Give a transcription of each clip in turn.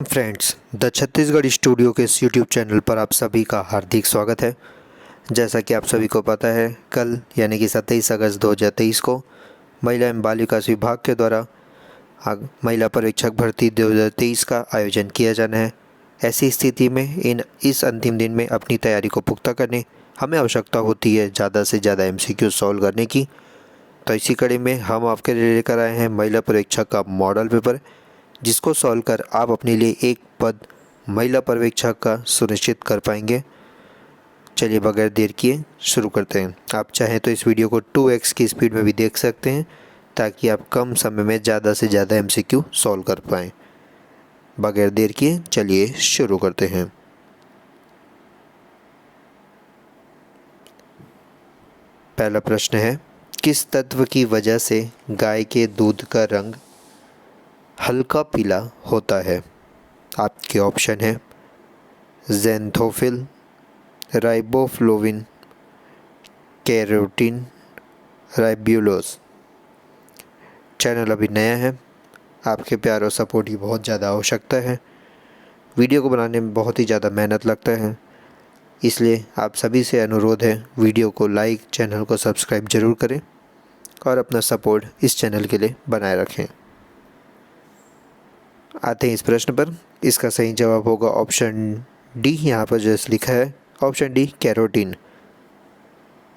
Friends, the Chhattisgarh studio के इस YouTube channel पर आप सभी का हार्दिक स्वागत है। जैसा कि आप सभी को पता है, कल यानी कि 27 अगस्त 2023 को महिला एवं बाल विकास विभाग के द्वारा महिला पर्यवेक्षक भर्ती 2023 का आयोजन किया जाना है। ऐसी स्थिति में इस अंतिम दिन में अपनी तैयारी को पुख्ता करने हमें आवश्यकता होती है ज़्यादा से ज़्यादा MCQ सॉल्व करने की। तो इसी कड़ी में हम आपके लिए लेकर आए हैं महिला पर्यवेक्षक का मॉडल पेपर, जिसको सॉल्व कर आप अपने लिए एक पद महिला पर्यवेक्षक का सुनिश्चित कर पाएंगे। चलिए बगैर देर किए शुरू करते हैं। आप चाहें तो इस वीडियो को 2x की स्पीड में भी देख सकते हैं, ताकि आप कम समय में ज़्यादा से ज़्यादा MCQ सॉल्व कर पाएँ। बगैर देर किए चलिए शुरू करते हैं। पहला प्रश्न है, किस तत्व की वजह से गाय के दूध का रंग हल्का पीला होता है? आपके ऑप्शन है ज़ैंथोफिल, राइबोफ्लोविन, कैरोटीन, राइब्यूलोस। चैनल अभी नया है, आपके प्यार और सपोर्ट की बहुत ज़्यादा आवश्यकता है। वीडियो को बनाने में बहुत ही ज़्यादा मेहनत लगता है, इसलिए आप सभी से अनुरोध है वीडियो को लाइक, चैनल को सब्सक्राइब जरूर करें और अपना सपोर्ट इस चैनल के लिए बनाए रखें। आते हैं इस प्रश्न पर। इसका सही जवाब होगा ऑप्शन डी। यहाँ पर जैसे लिखा है ऑप्शन डी, कैरोटीन।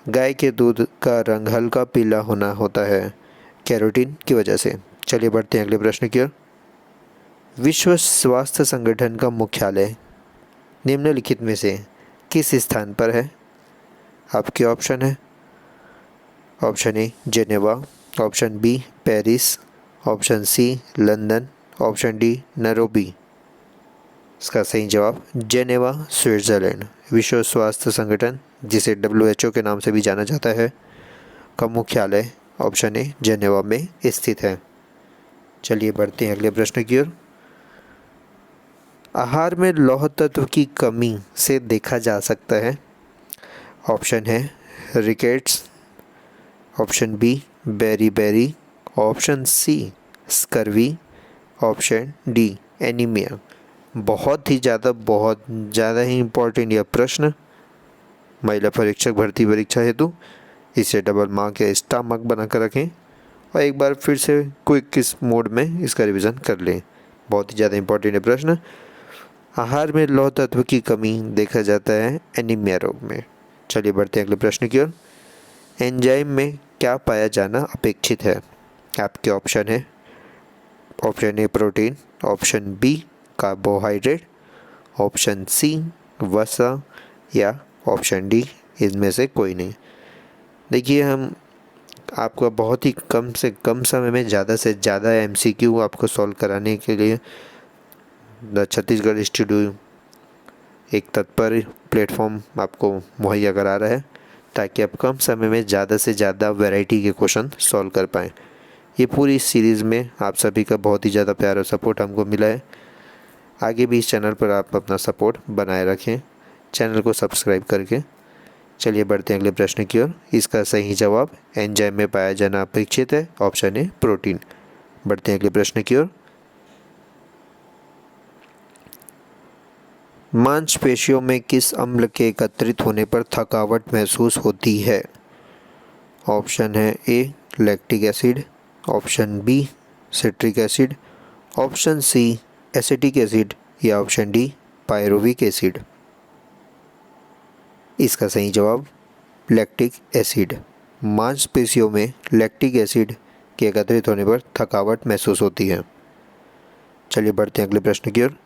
गाय के दूध का रंग हल्का पीला होना होता है कैरोटीन की वजह से। चलिए बढ़ते हैं अगले प्रश्न की ओर। विश्व स्वास्थ्य संगठन का मुख्यालय निम्नलिखित में से किस स्थान पर है? आपके ऑप्शन है option A Geneva, option B Paris, option C London, option D Nairobi. इसका सही जवाब जेनेवा, स्विट्ज़रलैंड। विश्व स्वास्थ्य संगठन, जिसे WHO के नाम से भी जाना जाता है, का मुख्यालय ऑप्शन ए जेनेवा में स्थित है। चलिए बढ़ते हैं अगले प्रश्न की ओर। आहार में लौह तत्व की कमी से देखा जा सकता है। ऑप्शन है rickets, option B beri, option C scurvy, option D anaemia. बहुत ज़्यादा ही इम्पोर्टेंट यह प्रश्न महिला परीक्षक भर्ती परीक्षा हेतु। इसे डबल मार्क या स्टार मार्क बनाकर रखें और एक बार फिर से क्विक किस मोड में इसका रिवीजन कर लें। बहुत ही ज़्यादा इम्पोर्टेंट है प्रश्न। आहार में लौह तत्व की कमी देखा जाता है एनीमिया रोग में। चलिए बढ़ते हैं अगले प्रश्न की ओर। एंजाइम में क्या पाया जाना अपेक्षित है? आपके ऑप्शन है option A protein, option B carbohydrate, option C वसा या ऑप्शन डी इनमें से कोई नहीं। देखिए, हम आपको बहुत ही कम से कम समय में ज़्यादा से ज़्यादा MCQ आपको सॉल्व कराने के लिए द छत्तीसगढ़ स्टूडियो एक तत्पर प्लेटफॉर्म आपको मुहैया करा रहा है, ताकि आप कम समय में ज़्यादा से ज़्यादा वैरायटी के क्वेश्चन सॉल्व कर पाएँ। ये पूरी सीरीज़ में आप सभी का बहुत ही ज़्यादा प्यार और सपोर्ट हमको मिला है। आगे भी इस चैनल पर आप अपना सपोर्ट बनाए रखें, चैनल को सब्सक्राइब करके। चलिए बढ़ते हैं अगले प्रश्न की ओर। इसका सही जवाब एंजाइम में पाया जाना अपेक्षित है, ऑप्शन ए प्रोटीन। बढ़ते हैं अगले प्रश्न की ओर। मांसपेशियों में किस अम्ल के एकत्रित होने पर थकावट महसूस होती है? ऑप्शन है A lactic acid, option B citric acid, option C acetic acid या ऑप्शन डी पायरुविक एसिड। इसका सही जवाब लैक्टिक एसिड। मांसपेशियों में लैक्टिक एसिड के एकत्रित होने पर थकावट महसूस होती है। चलिए बढ़ते हैं अगले प्रश्न की ओर।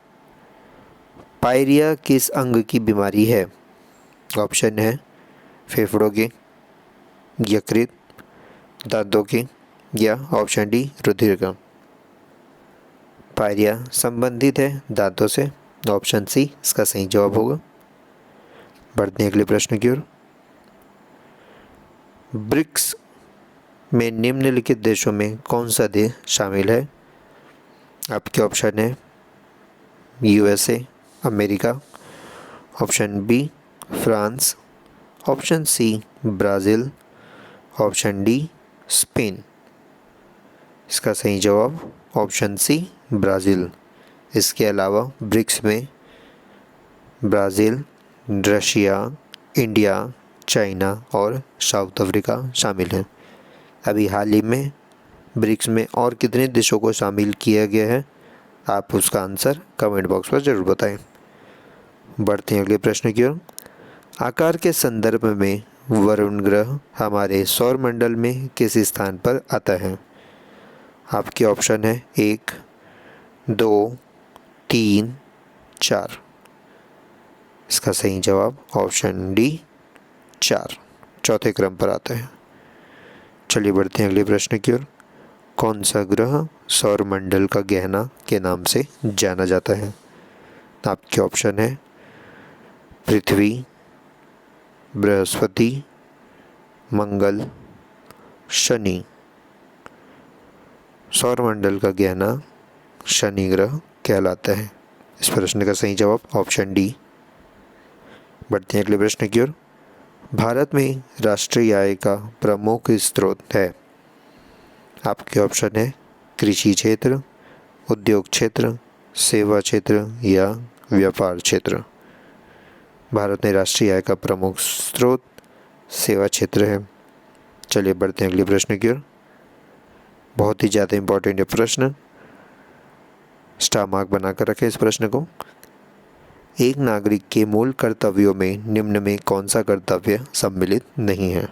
पायरिया किस अंग की बीमारी है? ऑप्शन है फेफड़ों की, यकृत, दांतों की या ऑप्शन डी रुधिर का। पायरिया संबंधित है दांतों से, ऑप्शन सी इसका सही जवाब होगा। बढ़ते हैं अगले प्रश्न की ओर। ब्रिक्स में निम्नलिखित देशों में कौन सा देश शामिल है? आपके ऑप्शन है USA America, option B France, option C Brazil, option D Spain. इसका सही जवाब ऑप्शन सी ब्राज़ील। इसके अलावा ब्रिक्स में ब्राज़ील, रशिया, इंडिया, चाइना और साउथ अफ्रीका शामिल हैं। अभी हाल ही में ब्रिक्स में और कितने देशों को शामिल किया गया है, आप उसका आंसर कमेंट बॉक्स पर ज़रूर बताएं। बढ़ते हैं अगले प्रश्न की ओर। आकार के संदर्भ में वरुण ग्रह हमारे सौर मंडल में किस स्थान पर आता है? आपके ऑप्शन है 1, 2, 3, 4। इसका सही जवाब ऑप्शन डी 4, चौथे क्रम पर आता है। चलिए बढ़ते हैं अगले प्रश्न की ओर। कौन सा ग्रह सौर मंडल का गहना के नाम से जाना जाता है? आपके ऑप्शन है पृथ्वी, बृहस्पति, मंगल, शनि। सौरमंडल का गहना शनि ग्रह कहलाता है। इस प्रश्न का सही जवाब ऑप्शन डी। बढ़ते हैं अगले प्रश्न की ओर। भारत में राष्ट्रीय आय का प्रमुख स्रोत है? आपके ऑप्शन है कृषि क्षेत्र, उद्योग क्षेत्र, सेवा क्षेत्र या व्यापार क्षेत्र। भारत में राष्ट्रीय आय का प्रमुख स्रोत सेवा क्षेत्र है। चलिए बढ़ते हैं अगले प्रश्न की ओर। बहुत ही ज़्यादा इम्पोर्टेंट है प्रश्न, स्टार मार्क बनाकर रखें इस प्रश्न को। एक नागरिक के मूल कर्तव्यों में निम्न में कौन सा कर्तव्य सम्मिलित नहीं है?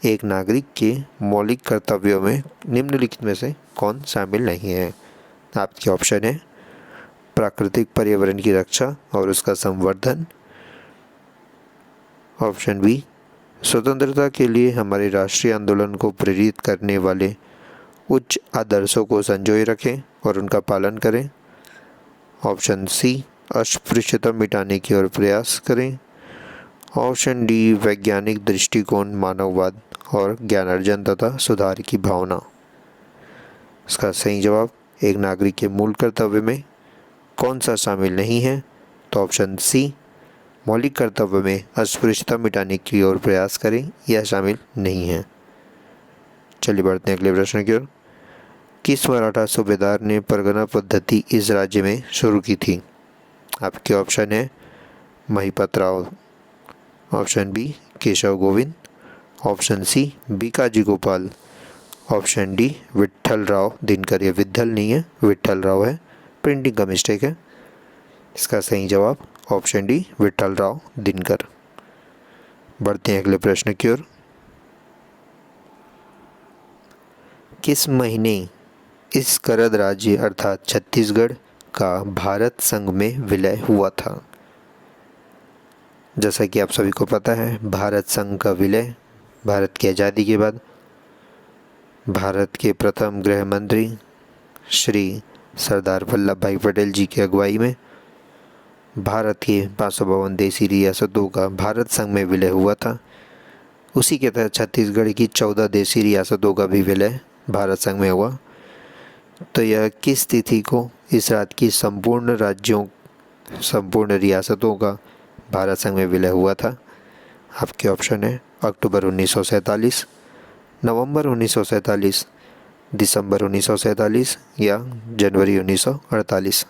एक नागरिक के मौलिक कर्तव्यों में निम्नलिखित में से कौन शामिल नहीं है? आपके ऑप्शन है प्राकृतिक पर्यावरण की रक्षा और उसका संवर्धन, ऑप्शन बी स्वतंत्रता के लिए हमारे राष्ट्रीय आंदोलन को प्रेरित करने वाले उच्च आदर्शों को संजोए रखें और उनका पालन करें, ऑप्शन सी अस्पृश्यता मिटाने की ओर प्रयास करें, ऑप्शन डी वैज्ञानिक दृष्टिकोण, मानववाद और ज्ञानार्जन तथा सुधार की भावना। इसका सही जवाब एक नागरिक के मूल कर्तव्य में कौन सा शामिल नहीं है? तो ऑप्शन सी मौलिक कर्तव्य में अस्पृश्यता मिटाने की ओर प्रयास करें यह शामिल नहीं है। चलिए बढ़ते हैं अगले प्रश्न की ओर। किस मराठा सूबेदार ने परगना पद्धति इस राज्य में शुरू की थी? आपके ऑप्शन है Mahipat Rao, option B Keshav Govind, option C Bhikaji Gopal, option D Vitthal Rao Dinkar. ये विट्ठल नहीं है, विट्ठल राव है, प्रिंटिंग का मिस्टेक है। इसका सही जवाब ऑप्शन डी विट्ठल राव दिनकर। बढ़ते हैं अगले प्रश्न की ओर। किस महीने इस करद राज्य अर्थात छत्तीसगढ़ का भारत संघ में विलय हुआ था? जैसा कि आप सभी को पता है, भारत संघ का विलय भारत की आज़ादी के बाद भारत के प्रथम गृह मंत्री श्री सरदार वल्लभ भाई पटेल जी की अगुवाई में भारत के 552 देशी रियासतों का भारत संघ में विलय हुआ था। उसी के तहत छत्तीसगढ़ की 14 देशी रियासतों का भी विलय भारत संघ में हुआ। तो यह किस तिथि को इस राज्य की संपूर्ण रियासतों का भारत संघ में विलय हुआ था? आपके ऑप्शन है अक्टूबर 1947, नवंबर 1947, दिसंबर 1947 या जनवरी 1948।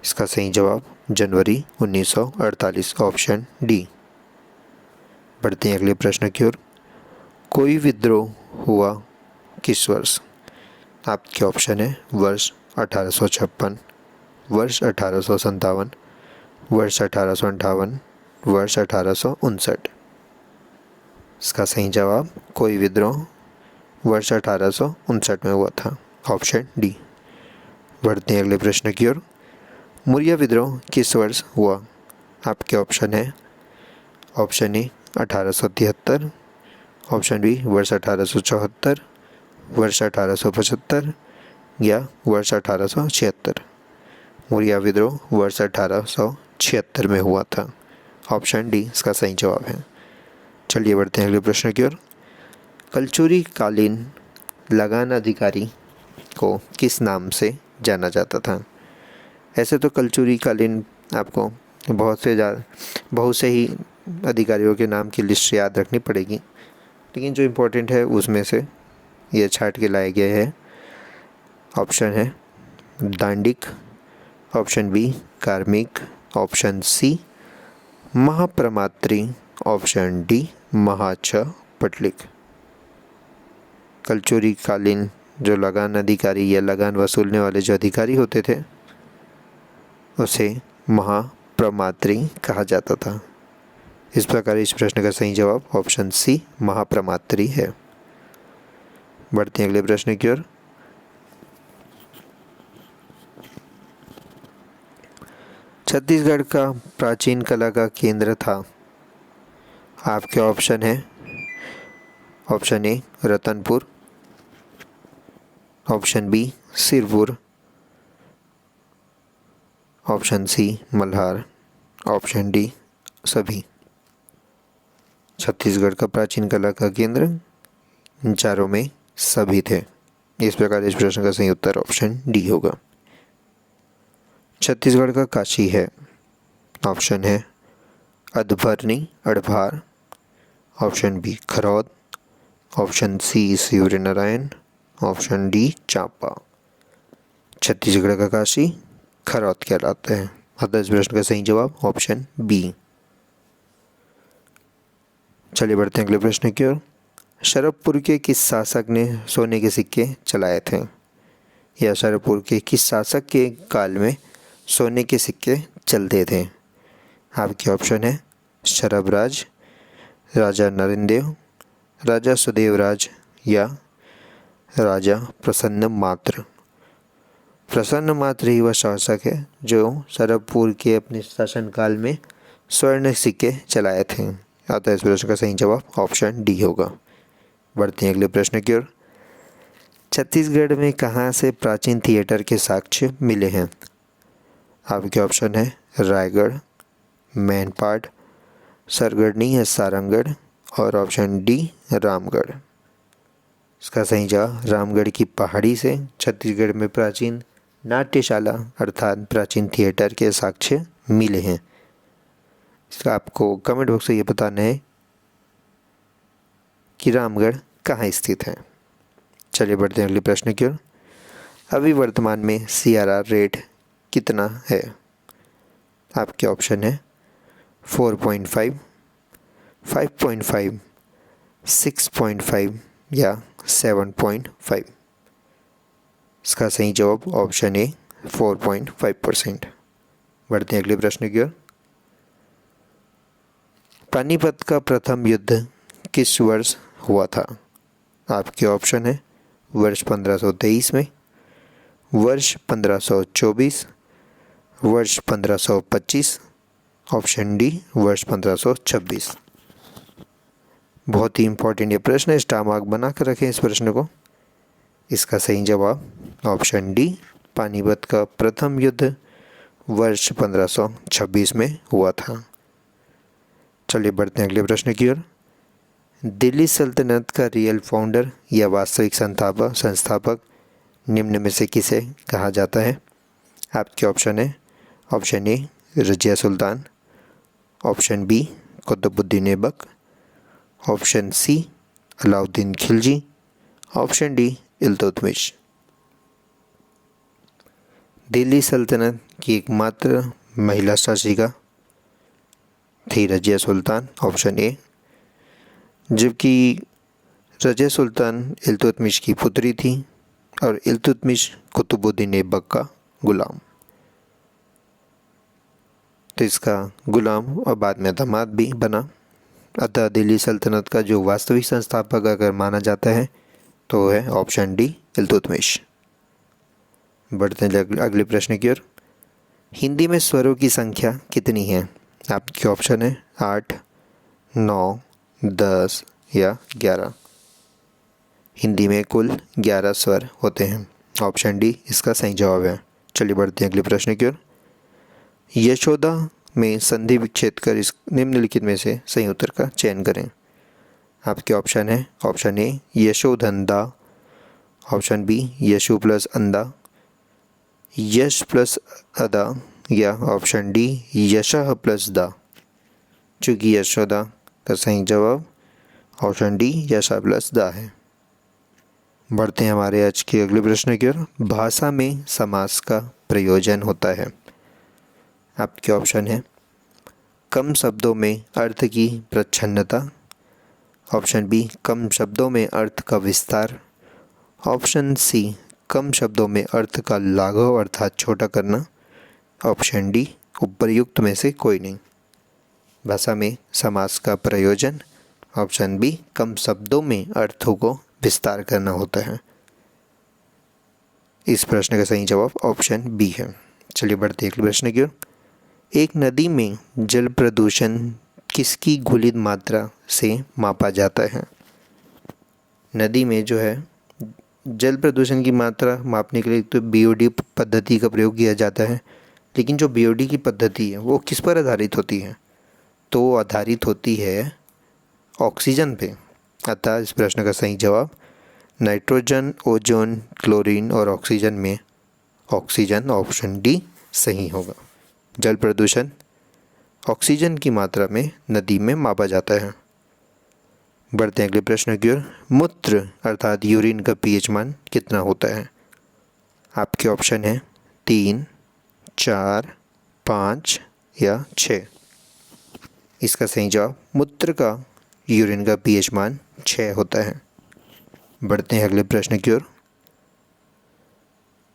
इसका सही जवाब जनवरी 1948, ऑप्शन डी। बढ़ते हैं अगले प्रश्न की ओर। कोई विद्रोह हुआ किस वर्ष? आपके ऑप्शन है वर्ष 1856, वर्ष 1857, वर्ष 1858, वर्ष 1859। इसका सही जवाब कोई विद्रोह वर्ष 1859 में हुआ था, ऑप्शन डी। बढ़ते हैं अगले प्रश्न की ओर। मौर्य विद्रोह किस वर्ष हुआ? आपके ऑप्शन है ऑप्शन ए 1873, ऑप्शन बी वर्ष 1874, वर्ष 1875 या वर्ष 1876। मौर्य विद्रोह वर्ष 1876 में हुआ था, ऑप्शन डी इसका सही जवाब है। चलिए बढ़ते हैं अगले प्रश्न की ओर। कलचुरी कालीन लगान अधिकारी को किस नाम से जाना जाता था? ऐसे तो कलचुरी कालीन आपको बहुत से ही अधिकारियों के नाम की लिस्ट याद रखनी पड़ेगी, लेकिन जो इम्पोर्टेंट है उसमें से ये छाट के लाए गए हैं। ऑप्शन है दांडिक, ऑप्शन बी कार्मिक, ऑप्शन सी महाप्रमात्री, ऑप्शन डी महाचपटलिक। कलचुरी कालीन जो लगान अधिकारी या लगान वसूलने वाले जो अधिकारी होते थे उसे महाप्रमात्री कहा जाता था। इस प्रकार इस प्रश्न का सही जवाब ऑप्शन सी महाप्रमात्री है। बढ़ते हैं अगले प्रश्न की ओर। छत्तीसगढ़ का प्राचीन कला का केंद्र था। आपके ऑप्शन है option A Ratanpur, option B Sirpur, option C Malhar, option D सभी। छत्तीसगढ़ का प्राचीन कला का केंद्र इन चारों में सभी थे। इस प्रकार इस प्रश्न का सही उत्तर ऑप्शन डी होगा। छत्तीसगढ़ का काशी है। ऑप्शन है अधभरनी Adbhar, option B Kharod, option C Suryanarayan, option D Champa. Chhattisgarh का काशी खरौद कहलाते हैं। अतः इस प्रश्न का सही जवाब ऑप्शन बी। चलिए बढ़ते हैं अगले प्रश्न की ओर। शरभपुर के किस शासक ने सोने के सिक्के चलाए थे? या शरभपुर के किस शासक के काल में सोने के सिक्के चलते थे? आपके ऑप्शन है शरभराज, राजा नरेंद्र, राजा सुदेवराज या राजा प्रसन्न मात्र। प्रसन्न मात्र ही वह शासक है जो शरभपुर के अपने शासनकाल में स्वर्ण सिक्के चलाए थे। अतः इस प्रश्न का सही जवाब ऑप्शन डी होगा। बढ़ते हैं अगले प्रश्न की ओर। छत्तीसगढ़ में कहाँ से प्राचीन थिएटर के साक्ष्य मिले हैं? आपके ऑप्शन है रायगढ़, मैनपाट, सरगढ़नी या सारंगढ़ और ऑप्शन डी रामगढ़। इसका सही जवाब रामगढ़ की पहाड़ी से छत्तीसगढ़ में प्राचीन नाट्यशाला अर्थात प्राचीन थिएटर के साक्ष्य मिले हैं। इसका आपको कमेंट बॉक्स में ये बताना है कि रामगढ़ कहाँ स्थित है। चलिए बढ़ते हैं अगले प्रश्न की ओर। अभी वर्तमान में CRR रेट कितना है? आपके ऑप्शन है 4.5, 5.5, 6.5 या 7.5। इसका सही जवाब ऑप्शन ए 4.5%। बढ़ते हैं अगले प्रश्न की ओर। पानीपत का प्रथम युद्ध किस वर्ष हुआ था? आपके ऑप्शन है वर्ष 1523 में, वर्ष 1524, वर्ष 1525, ऑप्शन डी वर्ष 1526। बहुत ही इंपॉर्टेंट ये प्रश्न है, स्टार मार्क बना कर रखें इस प्रश्न को। इसका सही जवाब ऑप्शन डी पानीपत का प्रथम युद्ध वर्ष 1526 में हुआ था। चलिए बढ़ते हैं अगले प्रश्न की ओर। दिल्ली सल्तनत का रियल फाउंडर या वास्तविक संस्थापक निम्न में से किसे कहा जाता है? आपके ऑप्शन है option A Razia Sultan, option B Qutbuddin Aibak, option C Alauddin Khilji, option D Iltutmish. Delhi सल्तनत की एकमात्र महिला शासिका थी रजिया सुल्तान, ऑप्शन ए, जबकि रजिया सुल्तान इल्तुतमिश की पुत्री थी और इल्तुतमिश कुतुबुद्दीन ऐबक का गुलाम। तो इसका गुलाम और बाद में दामाद भी बना। अतः दिल्ली सल्तनत का जो वास्तविक संस्थापक अगर माना जाता है तो है ऑप्शन डी इल्तुतमिश। बढ़ते हैं अगले प्रश्न की ओर। हिंदी में स्वरों की संख्या कितनी है? आपके ऑप्शन है 8, 9, 10 या 11। हिंदी में कुल 11 स्वर होते हैं। ऑप्शन डी इसका सही जवाब है। चलिए बढ़ते हैं अगले प्रश्न की ओर। यशोदा में संधि विच्छेद कर इस निम्नलिखित में से सही उत्तर का चयन करें। आपके ऑप्शन है ऑप्शन ए यशोधंदा, ऑप्शन बी यशु प्लस अंदा, यश प्लस अदा या ऑप्शन डी यशः प्लस दा। चूँकि यशोदा का सही जवाब ऑप्शन डी यशा प्लस दा है। बढ़ते हैं हमारे आज के अगले प्रश्न की ओर। भाषा में समास का प्रयोजन होता है। आपके ऑप्शन है कम शब्दों में अर्थ की प्रच्छन्नता, ऑप्शन बी कम शब्दों में अर्थ का विस्तार, ऑप्शन सी कम शब्दों में अर्थ का लाघव अर्थात छोटा करना, ऑप्शन डी उपर्युक्त में से कोई नहीं। भाषा में समास का प्रयोजन ऑप्शन बी कम शब्दों में अर्थों को विस्तार करना होता है। इस प्रश्न का सही जवाब ऑप्शन बी है। चलिए बढ़ते अगले प्रश्न की ओर। एक नदी में जल प्रदूषण किसकी घुलित मात्रा से मापा जाता है? नदी में जो है जल प्रदूषण की मात्रा मापने के लिए तो बीओडी पद्धति का प्रयोग किया जाता है, लेकिन जो बीओडी की पद्धति है वो किस पर आधारित होती है? तो वो आधारित होती है ऑक्सीजन पे। अतः इस प्रश्न का सही जवाब नाइट्रोजन, ओजोन, क्लोरीन और ऑक्सीजन में ऑक्सीजन, ऑप्शन डी सही होगा। जल प्रदूषण ऑक्सीजन की मात्रा में नदी में मापा जाता है। बढ़ते हैं अगले प्रश्न की ओर। मूत्र अर्थात यूरिन का पीएच मान कितना होता है? आपके ऑप्शन है 3, 4, 5 या 6। इसका सही जवाब मूत्र का यूरिन का पीएच मान 6 होता है। बढ़ते हैं अगले प्रश्न की ओर।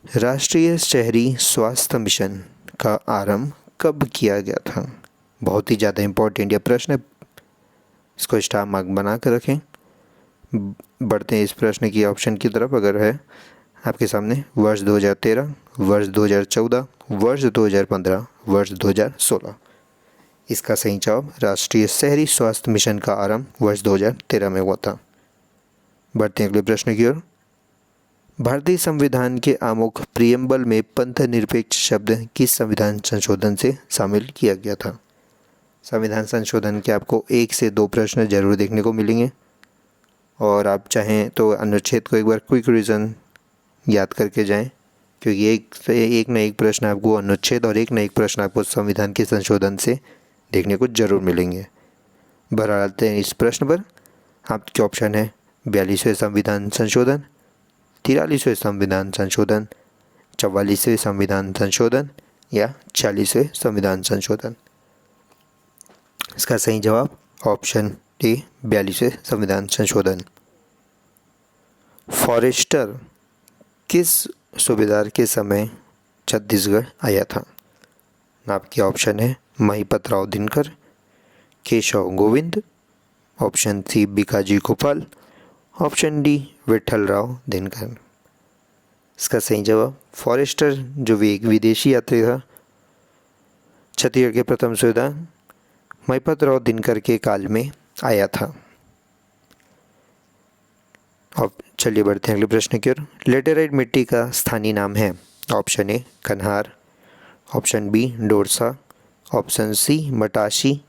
राष्ट्रीय शहरी स्वास्थ्य मिशन का आरंभ कब किया गया था? बहुत ही ज़्यादा इम्पोर्टेंट यह प्रश्न है, इसको स्टार मार्क बना कर रखें। बढ़ते हैं इस प्रश्न की ऑप्शन की तरफ। अगर है आपके सामने वर्ष 2013, वर्ष 2014, वर्ष 2015, वर्ष 2016। इसका सही जवाब राष्ट्रीय शहरी स्वास्थ्य मिशन का आरंभ वर्ष 2013 में हुआ था। बढ़ते हैं अगले प्रश्न की ओर। भारतीय संविधान के आमुख प्रियम्बल में पंथ निरपेक्ष शब्द किस संविधान संशोधन से शामिल किया गया था? संविधान संशोधन के आपको 1 से 2 प्रश्न जरूर देखने को मिलेंगे, और आप चाहें तो अनुच्छेद को एक बार क्विक रिवीजन याद करके जाएं, क्योंकि एक न एक प्रश्न आपको अनुच्छेद और एक न एक प्रश्न आपको संविधान के संशोधन से देखने को जरूर मिलेंगे। बहरहाल आते हैं इस प्रश्न पर। आपके ऑप्शन है 42वें संविधान संशोधन, 43वें संविधान संशोधन, 44वें संविधान संशोधन या 40वें संविधान संशोधन। इसका सही जवाब ऑप्शन डी 42वें संविधान संशोधन। फॉरेस्टर किस सूबेदार के समय छत्तीसगढ़ आया था? आपके ऑप्शन है Mahipat Rao Dinkar, Keshav Govind, option C Bhikaji Gopal, option D Vithal Rao Dinkar. इसका सही जवाब फॉरेस्टर जो भी एक विदेशी यात्री था, छत्तीसगढ़ के प्रथम सूबेदार महिपत राव दिनकर के काल में आया था। अब चलिए बढ़ते हैं अगले प्रश्न की ओर। लेटेराइट मिट्टी का स्थानीय नाम है। Option A Kanhar, option B Dorsa, option C Matasi,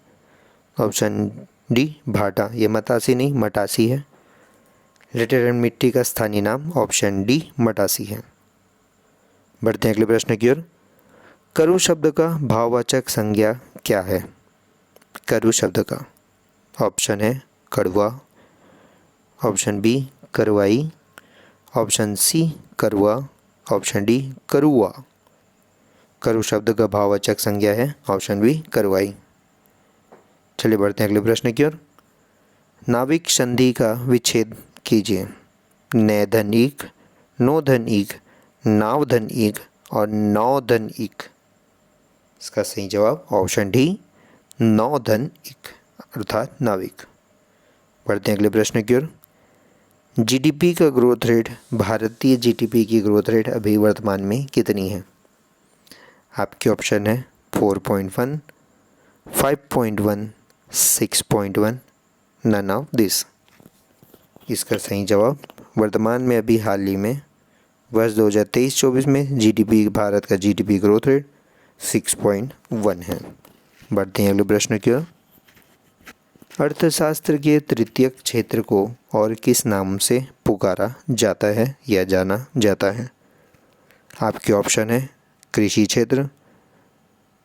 option D भाटा। ये मतासी नहीं मटासी है। लेटेराइट मिट्टी का स्थानीय नाम ऑप्शन डी मटासी है। बढ़ते हैं अगले प्रश्न की ओर। करु शब्द का भाववाचक संज्ञा क्या है? करु शब्द का ऑप्शन है कड़वा, ऑप्शन बी करवाई, ऑप्शन सी करुआ, ऑप्शन डी करुआ। करु शब्द का भाववाचक संज्ञा है ऑप्शन बी करवाई। चलिए बढ़ते हैं अगले प्रश्न की ओर। नाविक संधि का विच्छेद कीजिए। नय धन ईक, नो धन ईक, नाव धन ईक और नौ धन ईक। इसका सही जवाब ऑप्शन डी नौ धन ईक अर्थात नाविक। बढ़ते हैं अगले प्रश्न की ओर। जीडीपी का ग्रोथ रेट, भारतीय जीडीपी की ग्रोथ रेट अभी वर्तमान में कितनी है? आपके ऑप्शन है 4.1, 5.1, 6.1, नन ऑफ दिस। इसका सही जवाब वर्तमान में अभी हाल ही में वर्ष 2023-24 में जीडीपी भारत का जीडीपी ग्रोथ रेट 6.1 है। बढ़ते हैं अगले प्रश्न की ओर। अर्थशास्त्र के तृतीयक क्षेत्र को और किस नाम से पुकारा जाता है या जाना जाता है? आपके ऑप्शन है कृषि क्षेत्र,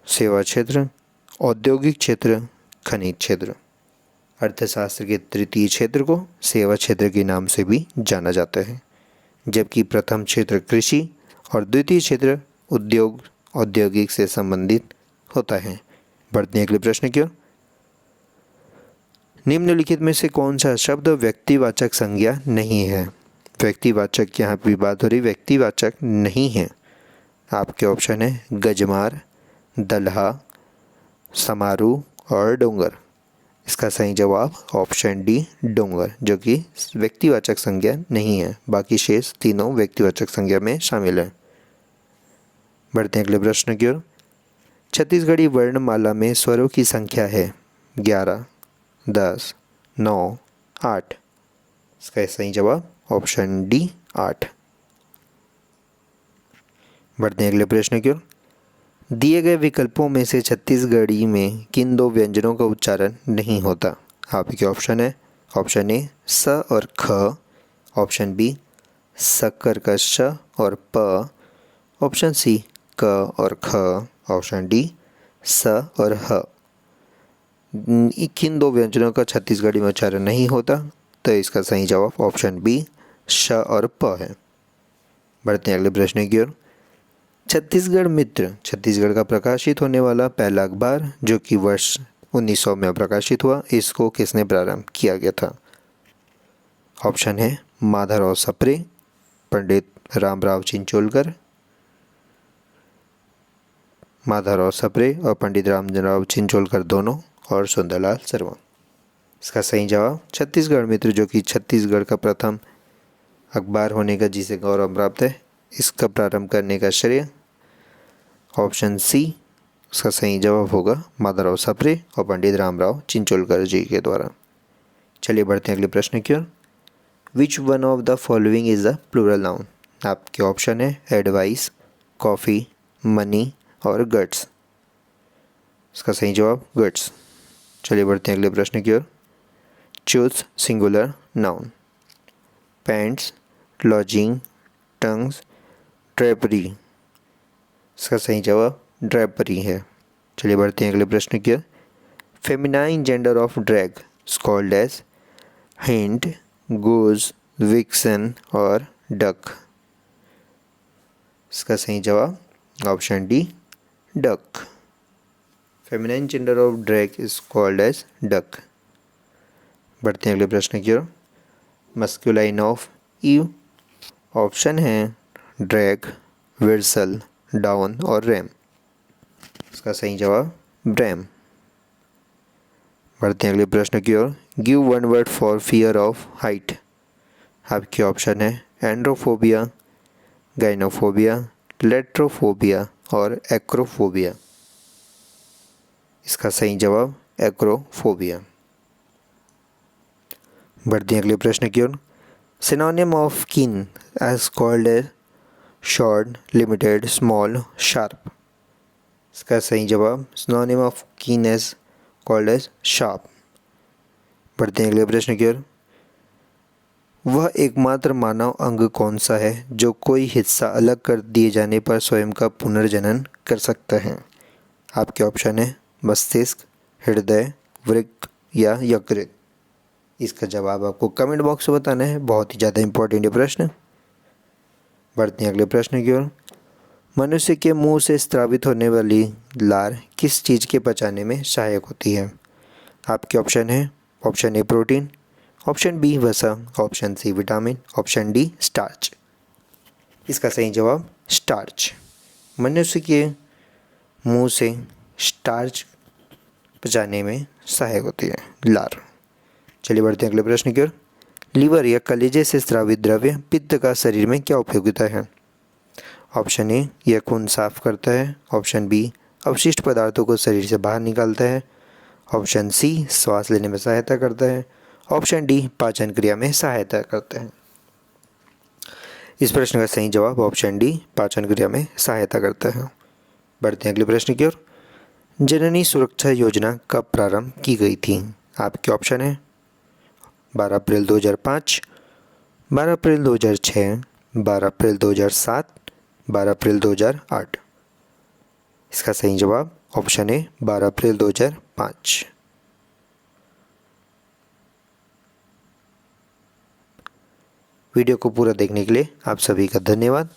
सेवा क्षेत्र, औद्योगिक क्षेत्र, खनिज क्षेत्र। अर्थशास्त्र के तृतीय क्षेत्र को सेवा क्षेत्र के नाम से भी जाना जाता है। जबकि प्रथम क्षेत्र कृषि और द्वितीय क्षेत्र उद्योग औद्योगिक से संबंधित होता है। बढ़ते हैं अगले प्रश्न की ओर। निम्नलिखित में से कौन सा शब्द व्यक्तिवाचक संज्ञा नहीं है? व्यक्तिवाचक, यहाँ भी बात हो रही व्यक्तिवाचक नहीं है। आपके ऑप्शन है गजमार, दल्हा, समारोह और डोंगर। इसका सही जवाब ऑप्शन डी डोंगर, जो कि व्यक्तिवाचक संज्ञा नहीं है। बाकी शेष तीनों व्यक्तिवाचक संज्ञा में शामिल है। बढ़ते हैं अगले प्रश्न की ओर। छत्तीसगढ़ी वर्णमाला में स्वरों की संख्या है 11, 10, 9, 8। इसका सही जवाब ऑप्शन डी 8। बढ़ते हैं अगले प्रश्न की ओर। दिए गए विकल्पों में से छत्तीसगढ़ी में किन दो व्यंजनों का उच्चारण नहीं होता? आपके ऑप्शन है ऑप्शन ए स और ख, ऑप्शन बी सक्कर का श और प, ऑप्शन सी क और ख, ऑप्शन डी स और ह। किन दो व्यंजनों का छत्तीसगढ़ी में उच्चारण नहीं होता? तो इसका सही जवाब ऑप्शन बी श और प है। बढ़ते हैं अगले प्रश्न की ओर। छत्तीसगढ़ मित्र छत्तीसगढ़ का प्रकाशित होने वाला पहला अखबार जो कि वर्ष 1900 में प्रकाशित हुआ, इसको किसने प्रारंभ किया गया था? ऑप्शन है माधवराव सप्रे, पंडित रामराव चिंचोलकर, माधवराव सप्रे और पंडित रामराव चिंचोलकर दोनों, और सुंदरलाल शर्मा। इसका सही जवाब छत्तीसगढ़ मित्र, जो कि छत्तीसगढ़ का प्रथम अखबार होने का जिसे गौरव प्राप्त है, इसका प्रारंभ करने का श्रेय ऑप्शन सी, इसका सही जवाब होगा माधवराव सप्रे और पंडित रामराव चिंचोलकर जी के द्वारा। चलिए बढ़ते हैं अगले प्रश्न की ओर। Which one of the following is a plural noun? आपके ऑप्शन है एडवाइस, कॉफ़ी, मनी और गट्स। इसका सही जवाब गट्स। चलिए बढ़ते हैं अगले प्रश्न की ओर। Choose singular noun. Pants, lodging, tongs, drapery. इसका सही जवाब ड्रेपरी है। चलिए बढ़ते हैं अगले प्रश्न की ओर। Feminine gender of drag is called as hind, goose, vixen और डक। इसका सही जवाब option D duck. Feminine gender of drag is called as duck. बढ़ते हैं अगले प्रश्न की ओर। मस्कुलाइन ऑफ ईव ऑप्शन है ड्रैग, विर्सल, डाउन और रैम। इसका सही जवाब ब्रैम। बढ़ते हैं अगले प्रश्न की ओर। Give one word for fear of height. आपके ऑप्शन है एंड्रोफोबिया, गाइनोफोबिया, लेट्रोफोबिया और एक्रोफोबिया। इसका सही जवाब एक्रोफोबिया। बढ़ते हैं अगले प्रश्न की ओर। Synonym of keen is called as short, limited, small, sharp. इसका सही जवाब synonym of keen is called as sharp. बढ़ते हैं अगले प्रश्न की ओर। वह एकमात्र मानव अंग कौन सा है जो कोई हिस्सा अलग कर दिए जाने पर स्वयं का पुनर्जनन कर सकता है? आपके ऑप्शन है मस्तिष्क, हृदय, वृक्क या यकृत। इसका जवाब आपको कमेंट बॉक्स में बताना है। बहुत ही ज़्यादा इंपॉर्टेंट है प्रश्न। बढ़ते हैं अगले प्रश्न की ओर। मनुष्य के मुंह से स्रावित होने वाली लार किस चीज़ के पचाने में सहायक होती है? आपके ऑप्शन है option A protein, option B वसा, option C vitamin, option D starch. इसका सही जवाब स्टार्च। मनुष्य के मुंह से स्टार्च पचाने में सहायक होती है लार। चलिए बढ़ते हैं अगले प्रश्न की ओर। लीवर या कलेजे से स्रावित द्रव्य पित्त का शरीर में क्या उपयोगिता है? ऑप्शन ए यह खून साफ करता है, ऑप्शन बी अवशिष्ट पदार्थों को शरीर से बाहर निकालता है, ऑप्शन सी श्वास लेने में सहायता करता है, ऑप्शन डी पाचन क्रिया में सहायता करता है। इस प्रश्न का सही जवाब ऑप्शन डी पाचन क्रिया में सहायता करता है। बढ़ते हैं अगले प्रश्न की ओर। जननी सुरक्षा योजना कब प्रारंभ की गई थी? आपके ऑप्शन है 12 अप्रैल 2005, 12 अप्रैल 2006, 12 अप्रैल 2007, 12 अप्रैल 2008। इसका सही जवाब ऑप्शन है 12 अप्रैल 2005। वीडियो को पूरा देखने के लिए आप सभी का धन्यवाद।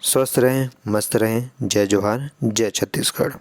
स्वस्थ रहें, मस्त रहें। जय जोहार, जय छत्तीसगढ़।